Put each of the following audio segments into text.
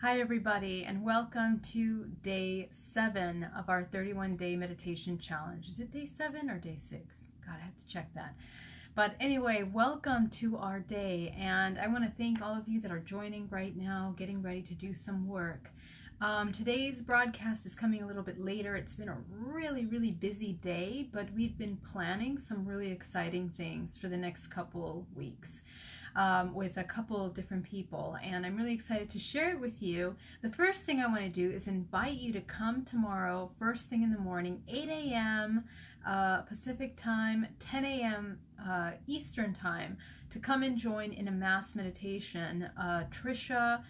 Hi, everybody, and welcome to day 7 of our 31-day meditation challenge. Is it day 7 or day 6? God, I have to check that. But anyway, welcome to our day, and I want to thank all of you that are joining right now, getting ready to do some work. Today's broadcast is coming a little bit later. It's been a really busy day, but we've been planning some really exciting things for the next couple weeks. With a couple of different people, and I'm really excited to share it with you. The first thing I want to do is invite you to come tomorrow, first thing in the morning, 8 a.m. Pacific time, 10 a.m. Eastern time, to come and join in a mass meditation. Trisha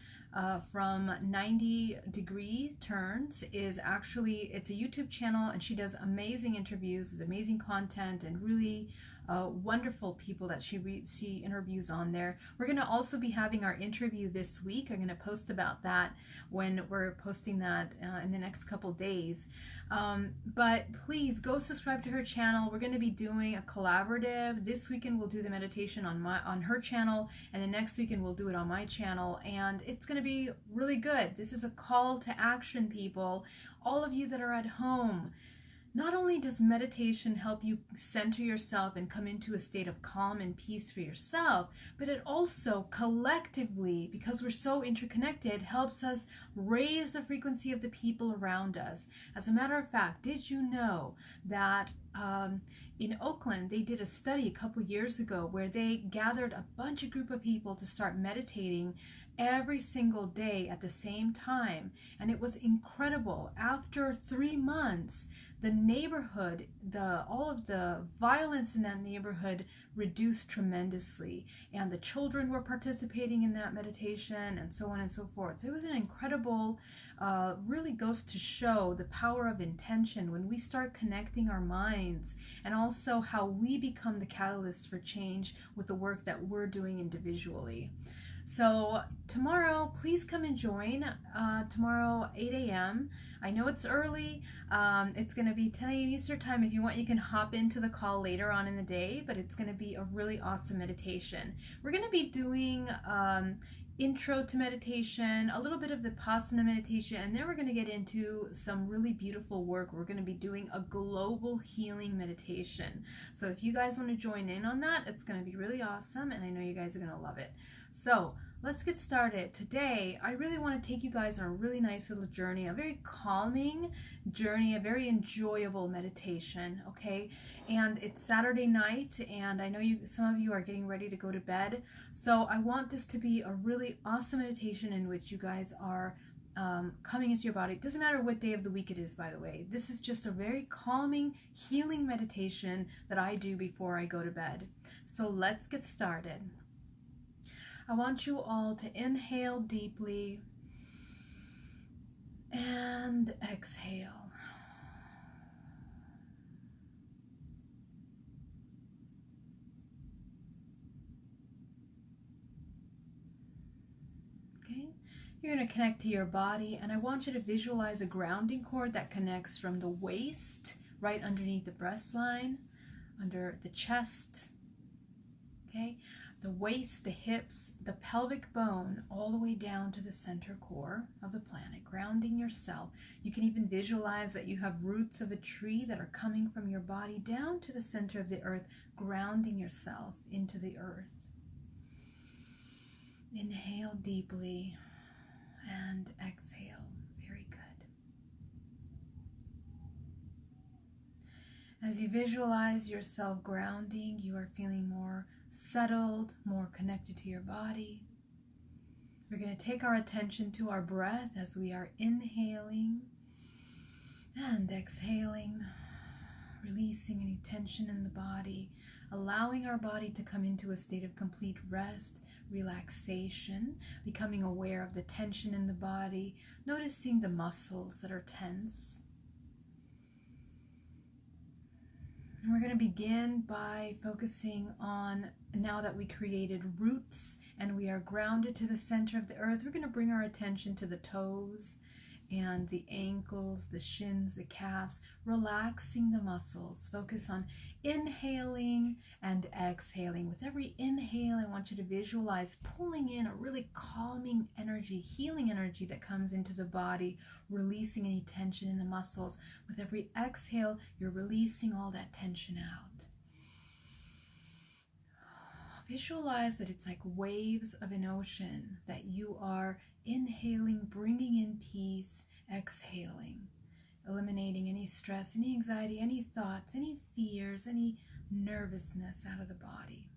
from 90 Degree Turns is actually, it's a YouTube channel, and she does amazing interviews with amazing content and really wonderful people that she interviews on there. We're going to also be having our interview this week. I'm going to post about that when we're posting that in the next couple days. But please go subscribe to her channel. We're going to be doing a collaborative. This weekend we'll do the meditation on her channel, and the next weekend we'll do it on my channel, and it's going to be really good. This is a call to action, people. All of you that are at home, not only does meditation help you center yourself and come into a state of calm and peace for yourself, but it also collectively, because we're so interconnected, helps us raise the frequency of the people around us. As a matter of fact, did you know that in Oakland, they did a study a couple years ago where they gathered a group of people to start meditating every single day at the same time, and it was incredible. After 3 months, the neighborhood, all of the violence in that neighborhood reduced tremendously, and the children were participating in that meditation, and so on and so forth. So it was an incredible, really goes to show the power of intention when we start connecting our minds, and also how we become the catalyst for change with the work that we're doing individually. So tomorrow, please come and join. Tomorrow, 8 a.m. I know it's early. It's going to be 10 a.m. Eastern time. If you want, you can hop into the call later on in the day, but it's going to be a really awesome meditation. We're going to be doing intro to meditation, a little bit of Vipassana meditation, and then we're going to get into some really beautiful work. We're going to be doing a global healing meditation. So if you guys want to join in on that, it's going to be really awesome, and I know you guys are going to love it. So let's get started. Today, I really want to take you guys on a really nice little journey, a very calming journey, a very enjoyable meditation, okay? And it's Saturday night, and I know some of you are getting ready to go to bed. So I want this to be a really awesome meditation in which you guys are coming into your body. It doesn't matter what day of the week it is, by the way. This is just a very calming, healing meditation that I do before I go to bed. So let's get started. I want you all to inhale deeply and exhale. Okay, you're going to connect to your body, and I want you to visualize a grounding cord that connects from the waist right underneath the breastline, under the chest, okay? The waist, the hips, the pelvic bone, all the way down to the center core of the planet, grounding yourself. You can even visualize that you have roots of a tree that are coming from your body down to the center of the earth, grounding yourself into the earth. Inhale deeply and exhale. Very good. As you visualize yourself grounding, you are feeling more settled, more connected to your body. We're going to take our attention to our breath as we are inhaling and exhaling, releasing any tension in the body, allowing our body to come into a state of complete rest, relaxation, becoming aware of the tension in the body, noticing the muscles that are tense. And we're going to begin by focusing on, now that we created roots and we are grounded to the center of the earth, we're going to bring our attention to the toes and the ankles, the shins, the calves, relaxing the muscles. Focus on inhaling and exhaling. With every inhale, I want you to visualize pulling in a really calming energy, healing energy that comes into the body, releasing any tension in the muscles. With every exhale, you're releasing all that tension out. Visualize that it's like waves of an ocean, that you are inhaling, bringing in peace, exhaling, eliminating any stress, any anxiety, any thoughts, any fears, any nervousness out of the body.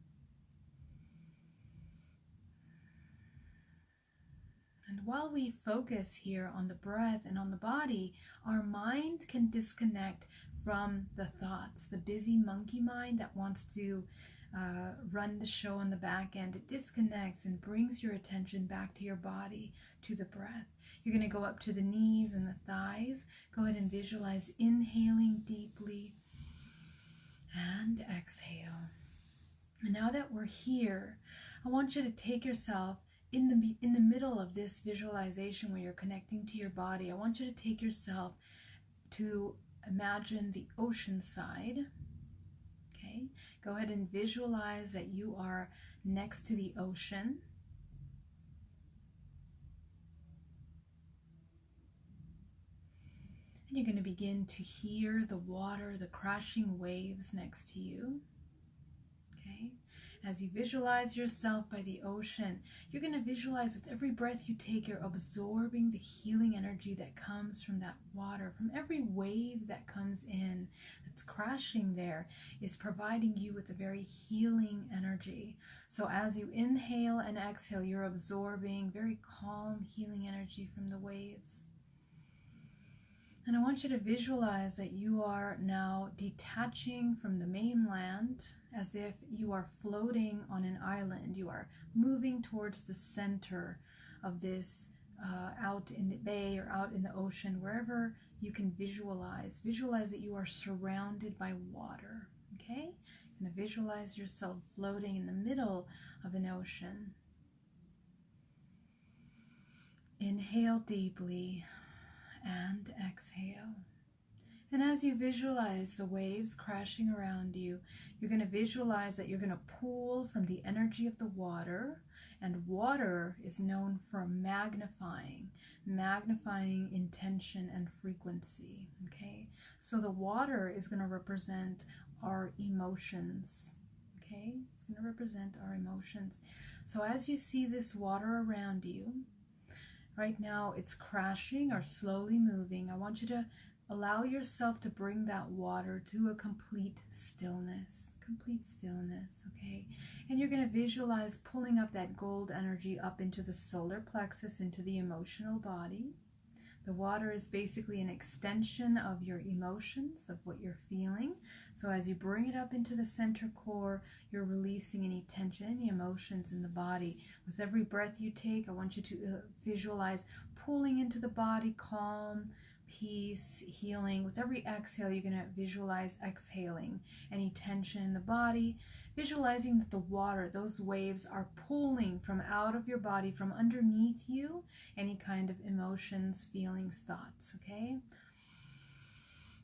And while we focus here on the breath and on the body, our mind can disconnect from the thoughts, the busy monkey mind that wants to run the show on the back end. It disconnects and brings your attention back to your body, to the breath. You're going to go up to the knees and the thighs. Go ahead and visualize inhaling deeply and exhale. And now that we're here, I want you to take yourself in the middle of this visualization where you're connecting to your body. I want you to take yourself to imagine the ocean side. Okay, go ahead and visualize that you are next to the ocean. And you're going to begin to hear the water, the crashing waves next to you. Okay, as you visualize yourself by the ocean, you're going to visualize with every breath you take, you're absorbing the healing energy that comes from that water, from every wave that comes in, that's crashing there, is providing you with a very healing energy. So as you inhale and exhale, you're absorbing very calm, healing energy from the waves. And I want you to visualize that you are now detaching from the mainland as if you are floating on an island. You are moving towards the center of this, out in the bay or out in the ocean, wherever you can visualize. Visualize that you are surrounded by water, okay? You're going to visualize yourself floating in the middle of an ocean. Inhale deeply and exhale. And as you visualize the waves crashing around you, you're going to visualize that you're going to pull from the energy of the water, and water is known for magnifying intention and frequency, okay? So the water is going to represent our emotions, okay? It's going to represent our emotions. So as you see this water around you, right now it's crashing or slowly moving. I want you to allow yourself to bring that water to a complete stillness, okay? And you're going to visualize pulling up that gold energy up into the solar plexus, into the emotional body. The water is basically an extension of your emotions, of what you're feeling. So as you bring it up into the center core, you're releasing any tension, any emotions in the body. With every breath you take, I want you to visualize pulling into the body, calm, peace, healing. With every exhale, you're going to visualize exhaling any tension in the body, visualizing that the water, those waves, are pulling from out of your body, from underneath you, any kind of emotions, feelings, thoughts, okay?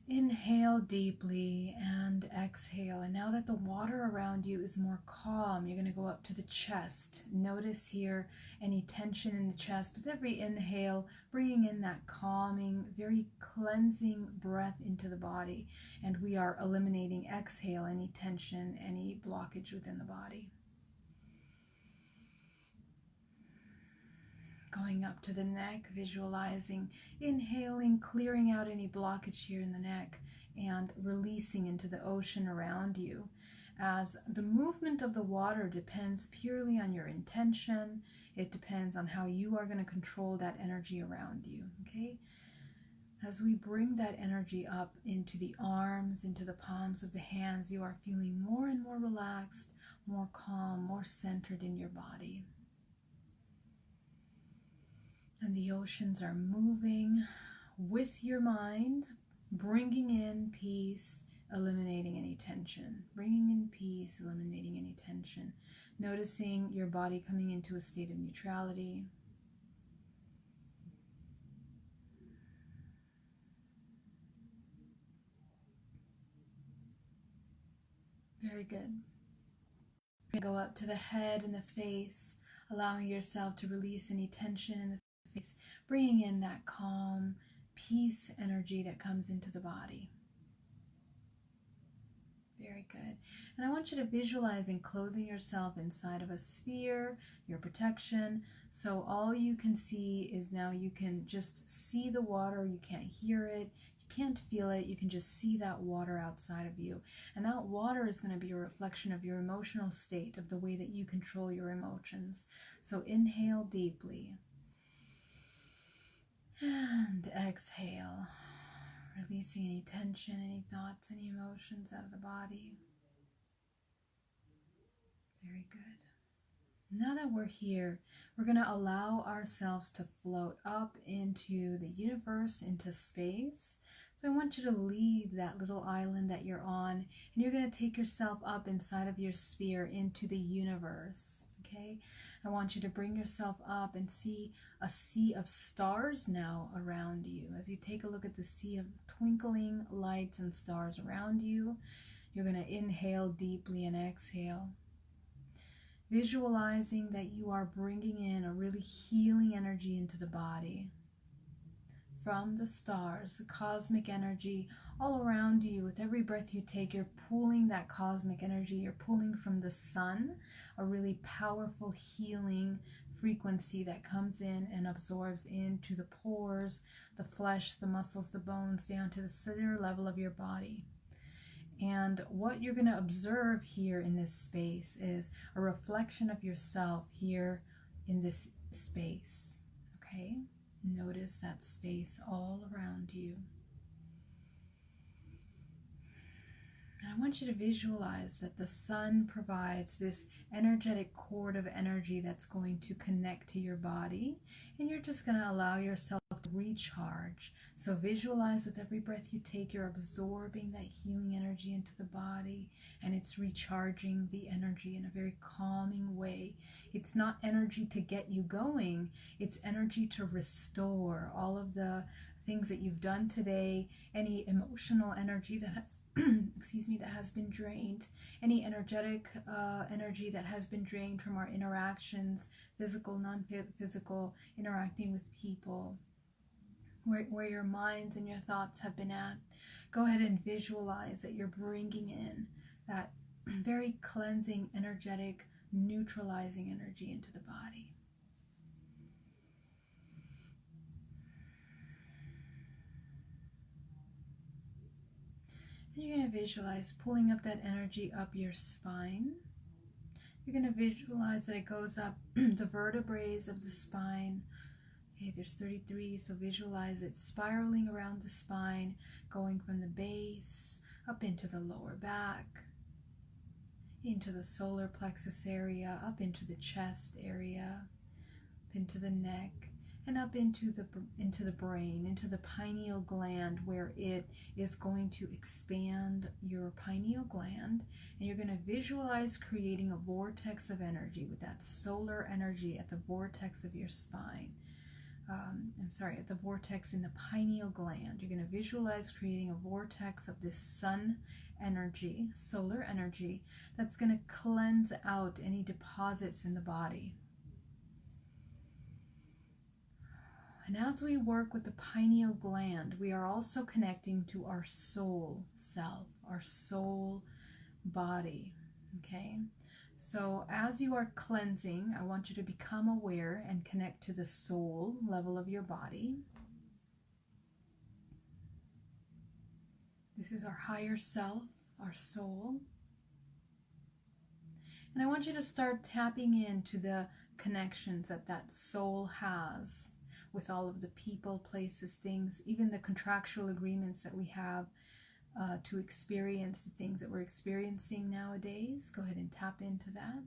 Inhale deeply and exhale. And now that the water around you is more calm, you're going to go up to the chest. Notice here any tension in the chest. With every inhale, bringing in that calming, very cleansing breath into the body. And we are eliminating, exhale, any tension, any blockage within the body. Going up to the neck, visualizing, inhaling, clearing out any blockage here in the neck, and releasing into the ocean around you. As the movement of the water depends purely on your intention, it depends on how you are going to control that energy around you, okay? As we bring that energy up into the arms, into the palms of the hands, you are feeling more and more relaxed, more calm, more centered in your body. And the oceans are moving with your mind, bringing in peace, eliminating any tension. Bringing in peace, eliminating any tension. Noticing your body coming into a state of neutrality. Very good. Go up to the head and the face, allowing yourself to release any tension in the face, bringing in that calm, peace energy that comes into the body. Very good. And I want you to visualize enclosing yourself inside of a sphere, your protection. So all you can see is now you can just see the water. You can't hear it. You can't feel it. You can just see that water outside of you. And that water is going to be a reflection of your emotional state, of the way that you control your emotions. So inhale deeply. And exhale. Releasing any tension, any thoughts, any emotions out of the body. Very good. Now that we're here, we're going to allow ourselves to float up into the universe, into space. So I want you to leave that little island that you're on, and you're going to take yourself up inside of your sphere into the universe. Okay? I want you to bring yourself up and see a sea of stars now around you. As you take a look at the sea of twinkling lights and stars around you, you're going to inhale deeply and exhale. Visualizing that you are bringing in a really healing energy into the body. From the stars, the cosmic energy all around you. With every breath you take, you're pulling that cosmic energy. You're pulling from the sun, a really powerful healing frequency that comes in and absorbs into the pores, the flesh, the muscles, the bones, down to the cellular level of your body. And what you're going to observe here in this space is a reflection of yourself here in this space. Okay? Notice that space all around you. And I want you to visualize that the sun provides this energetic cord of energy that's going to connect to your body. And you're just going to allow yourself to recharge. So visualize with every breath you take, you're absorbing that healing energy into the body, and it's recharging the energy in a very calming way. It's not energy to get you going, it's energy to restore all of the things that you've done today, any emotional energy that has that has been drained, any energetic energy that has been drained from our interactions, physical, non-physical, interacting with people, where your minds and your thoughts have been at. Go ahead and visualize that you're bringing in that very cleansing, energetic, neutralizing energy into the body. And you're going to visualize pulling up that energy up your spine. You're going to visualize that it goes up the vertebrae of the spine. Okay, there's 33, so visualize it spiraling around the spine, going from the base up into the lower back, into the solar plexus area, up into the chest area, up into the neck, and up into the brain, into the pineal gland, where it is going to expand your pineal gland. And you're going to visualize creating a vortex of energy with that solar energy at the vortex of your spine. At the vortex in the pineal gland. You're going to visualize creating a vortex of this sun energy, solar energy, that's going to cleanse out any deposits in the body. And as we work with the pineal gland, we are also connecting to our soul self, our soul body, okay? So as you are cleansing, I want you to become aware and connect to the soul level of your body. This is our higher self, our soul. And I want you to start tapping into the connections that soul has with all of the people, places, things, even the contractual agreements that we have to experience the things that we're experiencing nowadays. Go ahead and tap into that.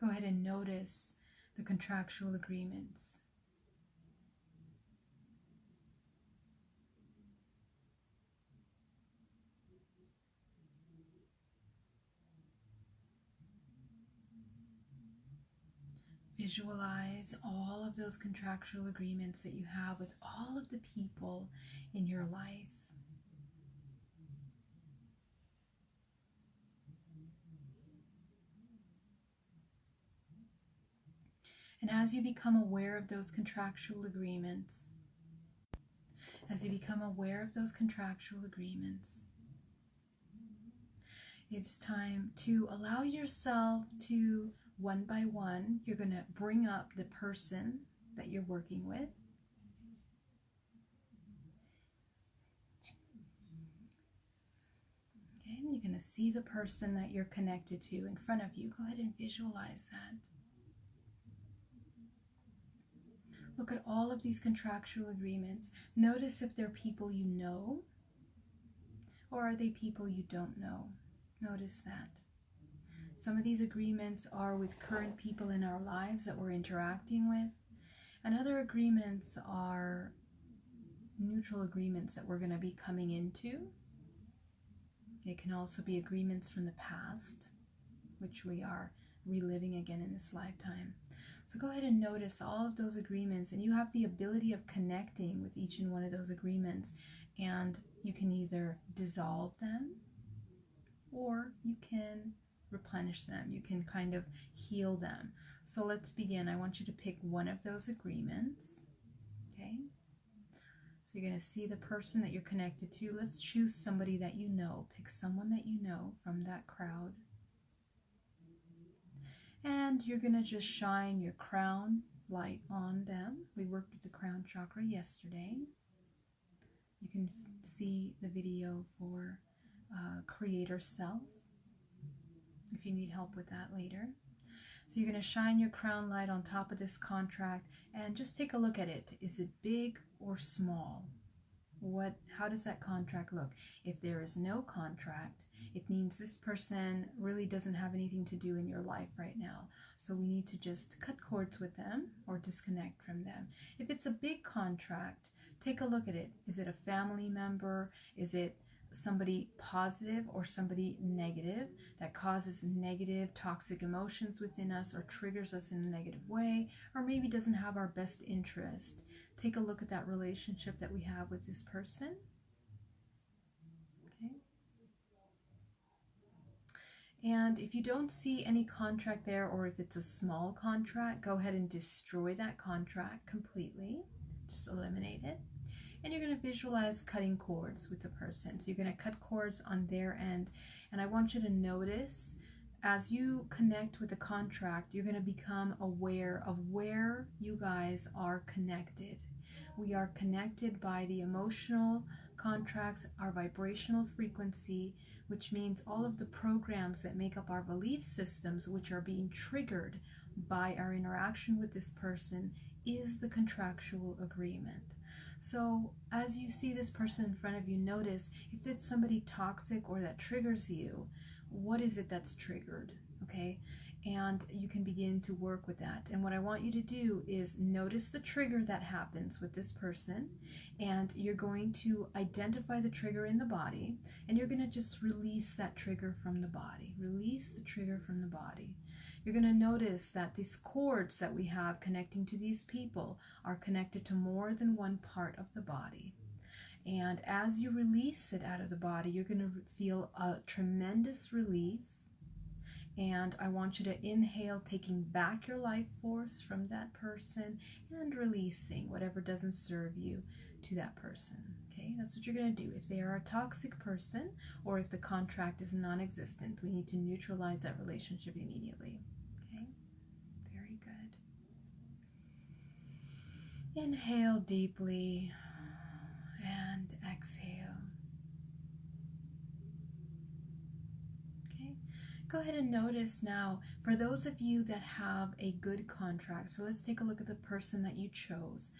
Go ahead and notice the contractual agreements. Visualize all of those contractual agreements that you have with all of the people in your life. And as you become aware of those contractual agreements, it's time to allow yourself to, one by one, you're going to bring up the person that you're working with. Okay, and you're going to see the person that you're connected to in front of you. Go ahead and visualize that. Look at all of these contractual agreements. Notice if they're people you know, or are they people you don't know. Notice that. Some of these agreements are with current people in our lives that we're interacting with, and other agreements are neutral agreements that we're going to be coming into. It can also be agreements from the past, which we are reliving again in this lifetime. So go ahead and notice all of those agreements, and you have the ability of connecting with each and one of those agreements, and you can either dissolve them or you can replenish them. You can kind of heal them. So let's begin. I want you to pick one of those agreements. Okay? So you're going to see the person that you're connected to. Let's choose somebody that you know. Pick someone that you know from that crowd. And you're going to just shine your crown light on them. We worked with the crown chakra yesterday. You can see the video for Creator Self if you need help with that later. So you're going to shine your crown light on top of this contract and just take a look at it. Is it big or small? How does that contract look? If there is no contract, it means this person really doesn't have anything to do in your life right now. So we need to just cut cords with them or disconnect from them. If it's a big contract, take a look at it. Is it a family member? Is it somebody positive or somebody negative that causes negative, toxic emotions within us or triggers us in a negative way, or maybe doesn't have our best interest? Take a look at that relationship that we have with this person. Okay. And if you don't see any contract there, or if it's a small contract, go ahead and destroy that contract completely. Just eliminate it. And you're going to visualize cutting cords with the person. So you're going to cut cords on their end. And I want you to notice, as you connect with the contract, you're going to become aware of where you guys are connected. We are connected by the emotional contracts, our vibrational frequency, which means all of the programs that make up our belief systems, which are being triggered by our interaction with this person, is the contractual agreement. So as you see this person in front of you, notice if it's somebody toxic or that triggers you, what is it that's triggered, okay? And you can begin to work with that. And what I want you to do is notice the trigger that happens with this person, and you're going to identify the trigger in the body, and you're going to just release that trigger from the body. Release the trigger from the body. You're going to notice that these cords that we have connecting to these people are connected to more than one part of the body. And as you release it out of the body, you're going to feel a tremendous relief. And I want you to inhale, taking back your life force from that person and releasing whatever doesn't serve you to that person. Okay, that's what you're going to do. If they are a toxic person or if the contract is non-existent, we need to neutralize that relationship immediately. Okay, very good. Inhale deeply and exhale. Go ahead and notice now, for those of you that have a good contract, so let's take a look at the person that you chose.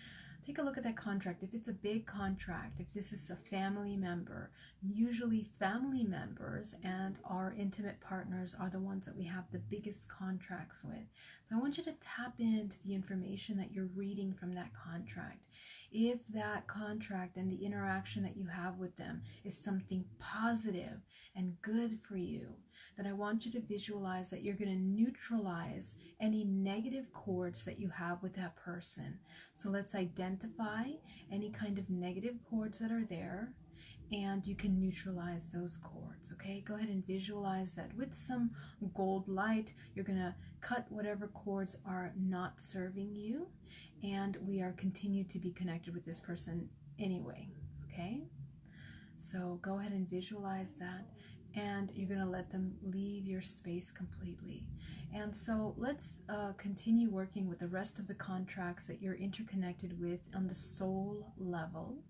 Take a look at that contract. If it's a big contract, if this is a family member, usually family members and our intimate partners are the ones that we have the biggest contracts with. So I want you to tap into the information that you're reading from that contract. if that contract and the interaction that you have with them is something positive and good for you, then I want you to visualize that you're going to neutralize any negative cords that you have with that person. So let's identify any kind of negative cords that are there, and you can neutralize those cords. Okay, go ahead and visualize that with some gold light. You're going to cut whatever cords are not serving you, and we are continued to be connected with this person anyway. Okay, so go ahead and visualize that, and you're going to let them leave your space completely. And so let's continue working with the rest of the contracts that you're interconnected with on the soul level.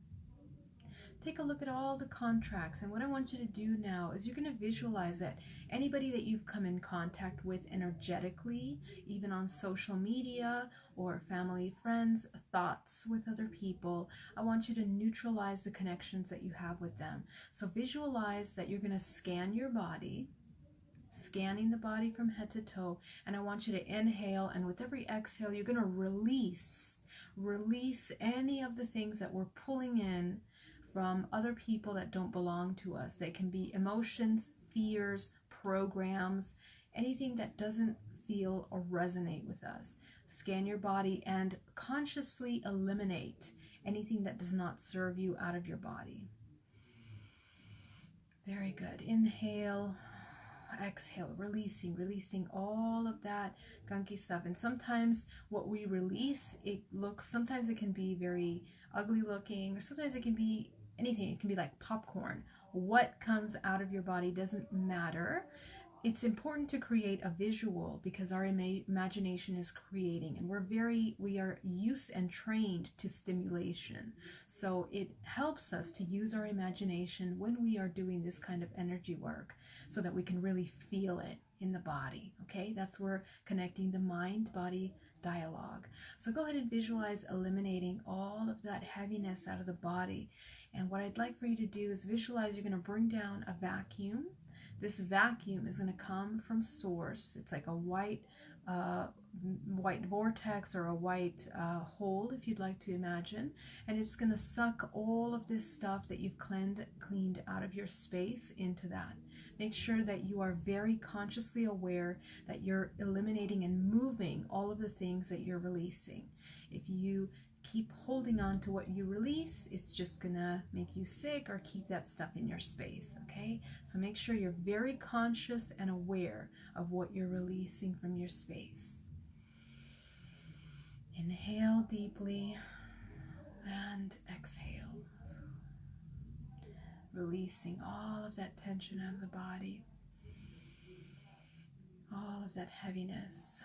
Take a look at all the contracts, and what I want you to do now is you're going to visualize that anybody that you've come in contact with energetically, even on social media or family, friends, thoughts with other people, I want you to neutralize the connections that you have with them. So visualize that you're going to scan your body, scanning the body from head to toe, and I want you to inhale, and with every exhale you're going to release any of the things that we're pulling in from other people that don't belong to us. They can be emotions, fears, programs, anything that doesn't feel or resonate with us. Scan your body and consciously eliminate anything that does not serve you out of your body. Very good. Inhale, exhale, releasing all of that gunky stuff. And sometimes what we release, sometimes it can be very ugly looking, or sometimes it can be anything. It can be like popcorn. What comes out of your body doesn't matter. It's important to create a visual, because our imagination is creating, and we are used and trained to stimulation. So it helps us to use our imagination when we are doing this kind of energy work, so that we can really feel it in the body. Okay, that's where connecting the mind-body dialogue. So go ahead and visualize eliminating all of that heaviness out of the body. And what I'd like for you to do is visualize you're going to bring down a vacuum. This vacuum is going to come from source. It's like a white vortex, or a white hole, if you'd like to imagine. And it's going to suck all of this stuff that you've cleaned out of your space into that. Make sure that you are very consciously aware that you're eliminating and moving all of the things that you're releasing. If you keep holding on to what you release, it's just gonna make you sick or keep that stuff in your space. Okay, so make sure you're very conscious and aware of what you're releasing from your space. Inhale deeply and exhale, releasing all of that tension out of the body, all of that heaviness,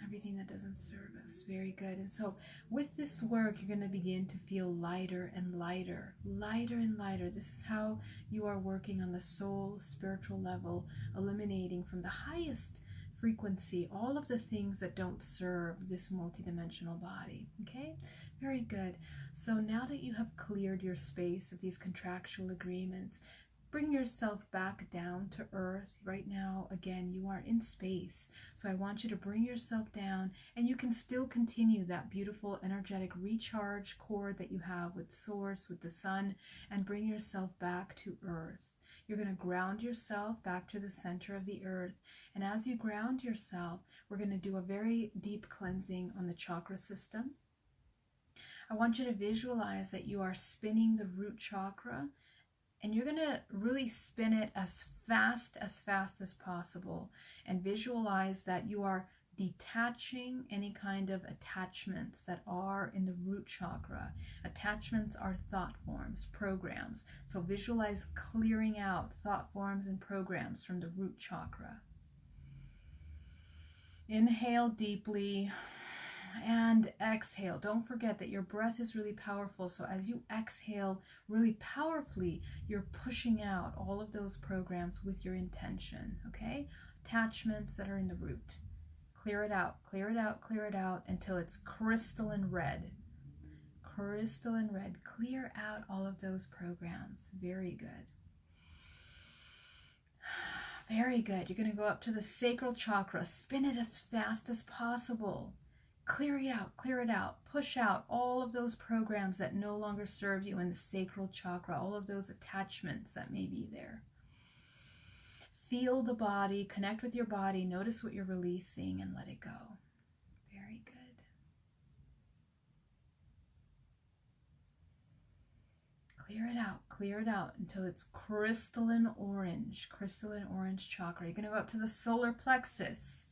everything that doesn't serve us. Very good. And so with this work, you're going to begin to feel lighter and lighter, lighter and lighter. This is how you are working on the soul, spiritual level, eliminating from the highest frequency all of the things that don't serve this multidimensional body. Okay, very good. So now that you have cleared your space of these contractual agreements, bring yourself back down to earth. Right now, again, you are in space. So I want you to bring yourself down, and you can still continue that beautiful energetic recharge cord that you have with source, with the sun, and bring yourself back to earth. You're going to ground yourself back to the center of the earth. And as you ground yourself, we're going to do a very deep cleansing on the chakra system. I want you to visualize that you are spinning the root chakra, and you're going to really spin it as fast as possible, and visualize that you are detaching any kind of attachments that are in the root chakra. Attachments are thought forms, programs. So visualize clearing out thought forms and programs from the root chakra. Inhale deeply and exhale. Don't forget that your breath is really powerful. So as you exhale really powerfully, you're pushing out all of those programs with your intention. Okay? Attachments that are in the root. Clear it out, clear it out, clear it out until it's crystalline red. Crystalline red. Clear out all of those programs. Very good. Very good. You're going to go up to the sacral chakra. Spin it as fast as possible. Clear it out, clear it out. Push out all of those programs that no longer serve you in the sacral chakra, all of those attachments that may be there. Feel the body, connect with your body, notice what you're releasing, and let it go. Very good. Clear it out until it's crystalline orange chakra. You're going to go up to the solar plexus.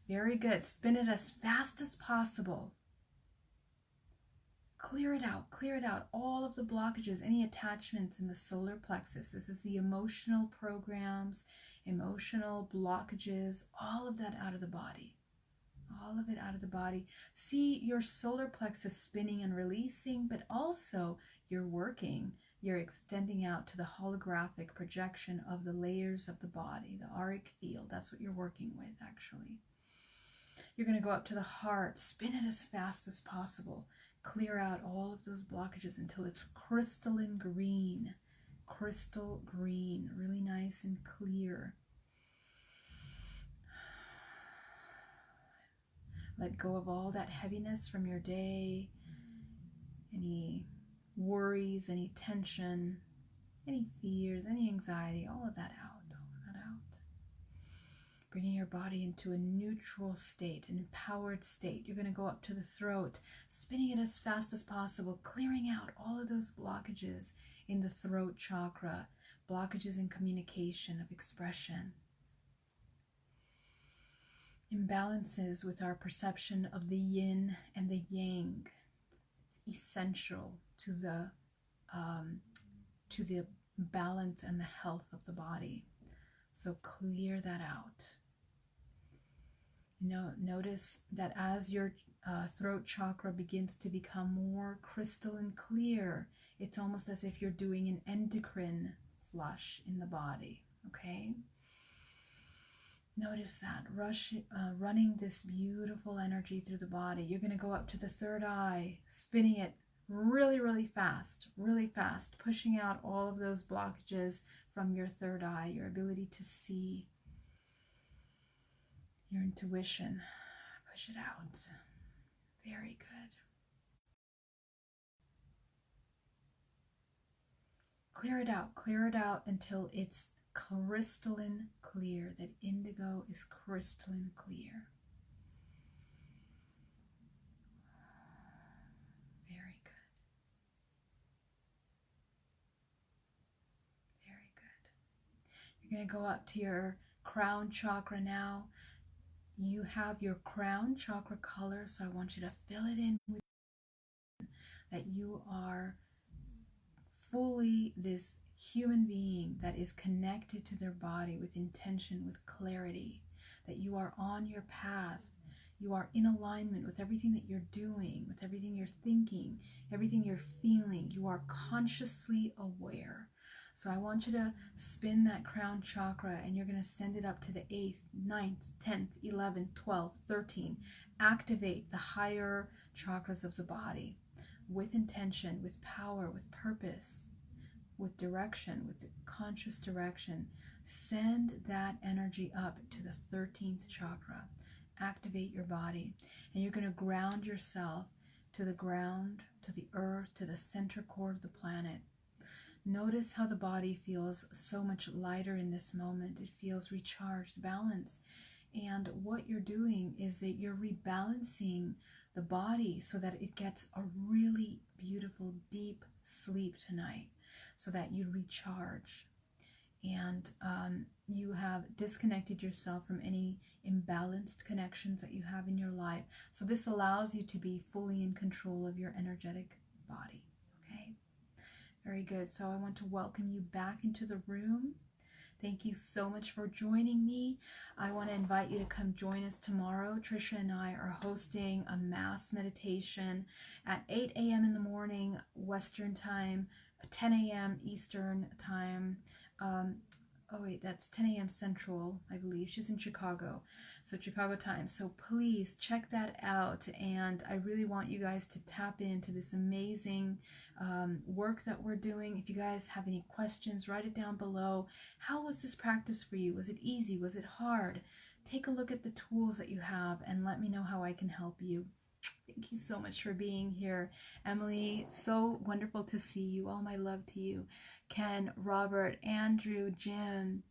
Very good. Spin it as fast as possible. Clear it out. All of the blockages, any attachments in the solar plexus. This is the emotional programs, emotional blockages, all of that out of the body. All of it out of the body. See your solar plexus spinning and releasing, but also you're extending out to the holographic projection of the layers of the body, the auric field. That's what you're working with, actually. You're going to go up to the heart, spin it as fast as possible. Clear out all of those blockages until it's crystalline green. Crystal green, really nice and clear. Let go of all that heaviness from your day, any worries, any tension, any fears, any anxiety, all of that out. Bringing your body into a neutral state, an empowered state. You're going to go up to the throat, spinning it as fast as possible, clearing out all of those blockages in the throat chakra, blockages in communication, of expression. Imbalances with our perception of the yin and the yang. It's essential to the balance and the health of the body. So clear that out. Notice that as your throat chakra begins to become more crystalline clear, it's almost as if you're doing an endocrine flush in the body, okay? Notice that, running this beautiful energy through the body. You're going to go up to the third eye, spinning it really fast, pushing out all of those blockages from your third eye, your ability to see, your intuition. Push it out. Very good. Clear it out until it's crystalline clear, that indigo is crystalline clear. Very good. Very good. You're going to go up to your crown chakra now. You have your crown chakra color, so I want you to fill it in with that you are fully this human being that is connected to their body with intention, with clarity, that you are on your path, you are in alignment with everything that you're doing, with everything you're thinking, everything you're feeling. You are consciously aware. So I want you to spin that crown chakra, and you're going to send it up to the 8th, 9th, 10th, 11th, 12th, 13th. Activate the higher chakras of the body with intention, with power, with purpose, with direction, with the conscious direction. Send that energy up to the 13th chakra. Activate your body, and you're going to ground yourself to the ground, to the earth, to the center core of the planet. Notice how the body feels so much lighter in this moment. It feels recharged, balanced. And what you're doing is that you're rebalancing the body so that it gets a really beautiful, deep sleep tonight, so that you recharge. And you have disconnected yourself from any imbalanced connections that you have in your life. So this allows you to be fully in control of your energetic body. Okay? Very good. So I want to welcome you back into the room. Thank you so much for joining me. I want to invite you to come join us tomorrow. Trisha and I are hosting a mass meditation at 8 a.m. in the morning, Western time, 10 a.m. Eastern time. That's 10 a.m. Central, I believe. She's in Chicago, so Chicago time. So please check that out, and I really want you guys to tap into this amazing work that we're doing. If you guys have any questions, write it down below. How was this practice for you? Was it easy? Was it hard? Take a look at the tools that you have and let me know how I can help you. Thank you so much for being here. Emily, so wonderful to see you. All my love to you. Ken, Robert, Andrew, Jim.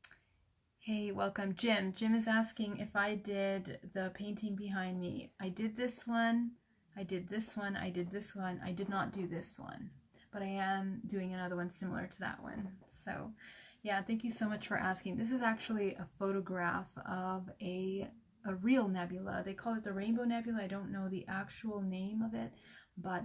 Hey, welcome. Jim. Jim is asking if I did the painting behind me. I did this one. I did this one. I did this one. I did not do this one, but I am doing another one similar to that one. So yeah, thank you so much for asking. This is actually a photograph of a real nebula. They call it the Rainbow Nebula. I don't know the actual name of it, but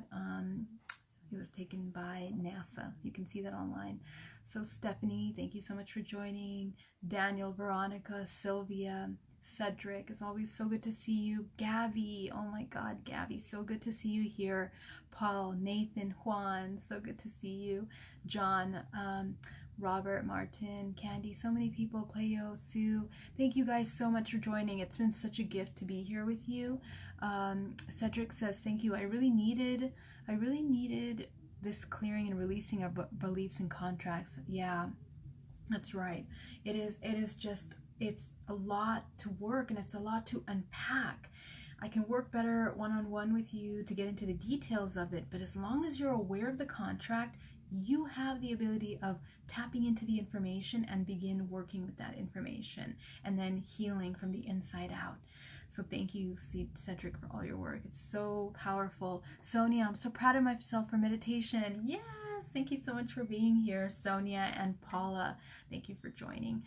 it was taken by NASA. You can see that online. So Stephanie, thank you so much for joining. Daniel, Veronica, Sylvia, Cedric, it's always so good to see you. Gabby, oh my God, Gabby, so good to see you here. Paul, Nathan, Juan, so good to see you. John, Robert, Martin, Candy, so many people, Playo, Sue. Thank you guys so much for joining. It's been such a gift to be here with you. Cedric says, thank you. I really needed this clearing and releasing of beliefs and contracts. Yeah, that's right. It's a lot to work, and it's a lot to unpack. I can work better one-on-one with you to get into the details of it, but as long as you're aware of the contract, you have the ability of tapping into the information and begin working with that information and then healing from the inside out. So thank you, Cedric, for all your work. It's so powerful. Sonia, I'm so proud of myself for meditation. Yes, thank you so much for being here. Sonia and Paula, thank you for joining.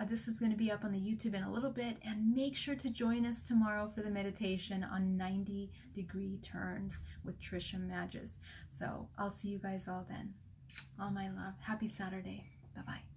This is going to be up on the YouTube in a little bit, and make sure to join us tomorrow for the meditation on 90-degree turns with Trisha Magis. So I'll see you guys all then. All my love. Happy Saturday. Bye-bye.